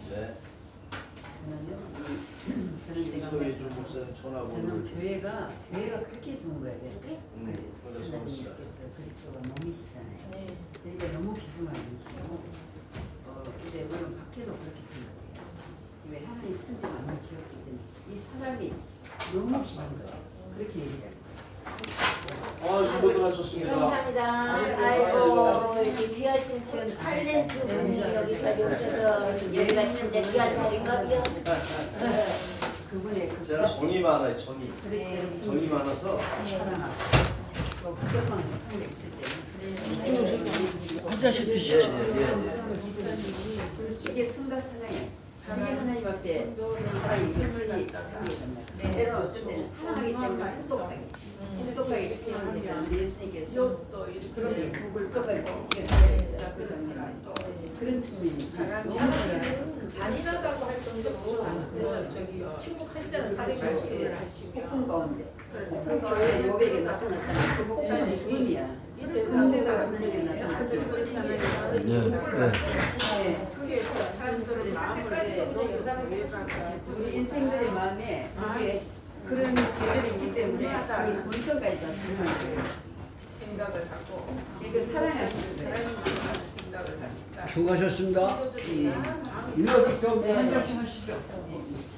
Speaker 2: 네.
Speaker 4: 저는 제가
Speaker 2: 소리 좀 목사님 전화번호를
Speaker 4: 저는
Speaker 2: 좀.
Speaker 4: 교회가 그렇게 좋은 거예요.
Speaker 2: 그래서
Speaker 4: 하나님께서 그리스도가 몸이시잖아요.
Speaker 1: 네.
Speaker 4: 그러니까 너무 귀중한 분이시고 근데 물론 밖에도 그렇게 생각해요. 왜 하나님 천지 만물 지었기 때문에 이 사람이 너무 귀한 거예요. 그렇게 얘기를 해요.
Speaker 2: 수고들 하셨습니다.
Speaker 6: 감사합니다. 아이고 이렇게 귀하신 지은 탤런트 분이 여기까지 오셔서 여기가 진짜 귀한 자리인가 봐요.
Speaker 4: 그분의
Speaker 2: 제가 정이 많아요, 정이.
Speaker 4: 그렇게
Speaker 2: 정이 많아서.
Speaker 4: 사랑하고 또 부족한 게 있을 때
Speaker 7: 혼자서 드시죠.
Speaker 4: 이게 성과 사랑이에요. 그게 하나님 앞에 사랑이 이게 하는 거잖아요. 때로 어떤 때는 사랑하기 때문에 똑똑하게 책임을 되잖아요. 예수님께서
Speaker 5: 또
Speaker 4: 그렇게
Speaker 5: 이렇게
Speaker 4: 똑똑하게 책임을 그 정말 그런 측면이
Speaker 5: 사람이 잔인하다고 할 정도로 저기 침묵하시잖아요. 사례 말씀을 하시면
Speaker 4: 폭풍 가운데 폭풍 가운데 요백에 나타났다는 그 폭풍은 죽음이야.
Speaker 5: 이
Speaker 4: 근데도
Speaker 5: 세상에서
Speaker 4: 하나님이 나타났어요.
Speaker 5: 그래서 사람들은 마음을
Speaker 4: 우리 인생들의 마음에 그게 그런 죄들이 있기 때문에 그 본성까지 다 드러나는 거예요.
Speaker 5: 생각을 하고
Speaker 4: 그러니까 사랑을 하셔야
Speaker 5: 사랑이 많은 생각을 하니까
Speaker 7: 수고하셨습니다. 이모도 좀 한잔씩 하시죠.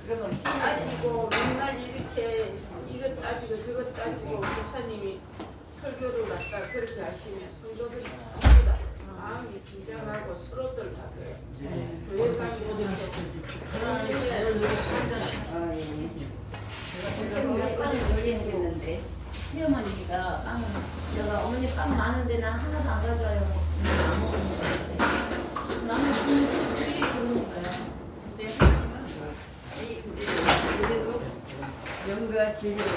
Speaker 5: 그러면 따지고 맨날 이렇게 이것 따지고 저것 따지고 목사님이 설교를 갖다 그렇게 하시면 성도들이 전부 다 마음이 긴장하고 서로들 다 그래.
Speaker 7: 네.
Speaker 5: 교회가지고
Speaker 4: 아, 예.
Speaker 6: 제가 빵을 올리는데 시어머니가 빵을 내가 어머니 빵 많은데 난 하나도 안 가져와요. 안 먹는 거예요. 나는 술이 그러는 거예요.
Speaker 4: 근데 하나님은 이 이제 예배도 영과 진리로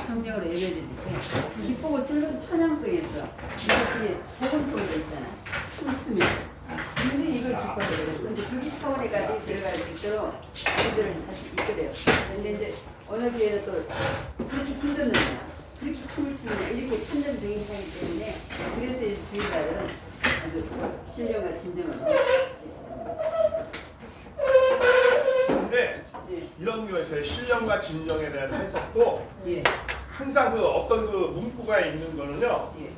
Speaker 4: 성령으로 예배드릴 때 기쁘고 슬픈 찬양송에서 이렇게 복음송도 있잖아. 춤추며. 근데 이걸 기뻐해요. 근데 그게 차원에까지 들어갈 수 있도록 우리들을 사실 이끌어요. 근데 이제 어느 교회는 또 그렇게 힘든 거야. 그렇게 춤을 추면 이렇게 판전 등이 하기 때문에 그래서 이 주일날은 아주 신령과 진정을
Speaker 3: 근데
Speaker 4: 예.
Speaker 3: 이런 거에서의 신령과 진정에 대한 해석도
Speaker 4: 예.
Speaker 3: 항상 그 어떤 그 문구가 있는 거는요.
Speaker 4: 예.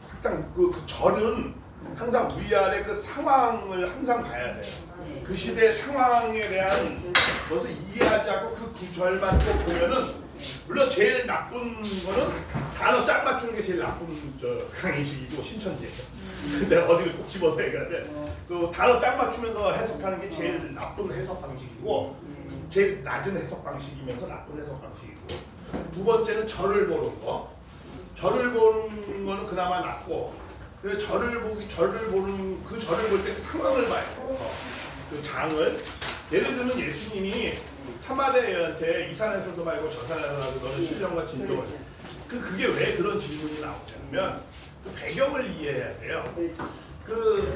Speaker 3: 항상 그 절은 항상 위아래 그 상황을 항상 봐야 돼요.
Speaker 4: 예.
Speaker 3: 그 시대의 상황에 대한 것을 이해하지 않고 그 절만 꼭 보면은 물론 제일 나쁜 거는 단어 짝 맞추는 게 제일 나쁜 강의식이고 신천지예요. 근데 어디를 꼭 집어서 얘기해야 돼. 그 단어 짝 맞추면서 해석하는 게 제일 나쁜 해석 방식이고 제일 낮은 해석 방식이면서 나쁜 해석 방식이고 두 번째는 절을 보는 거. 절을 보는 거는 그나마 낫고 그래서 절을 보는 그 절을 볼 때 상황을 봐야 돼요. 그 장을 예를 들면 예수님이 사마리아한테 이 산에서도 말고 저 산에서도 너는 신령과 진정을 그게 왜 그런 질문이 나오냐면 그 배경을 이해해야 돼요. 그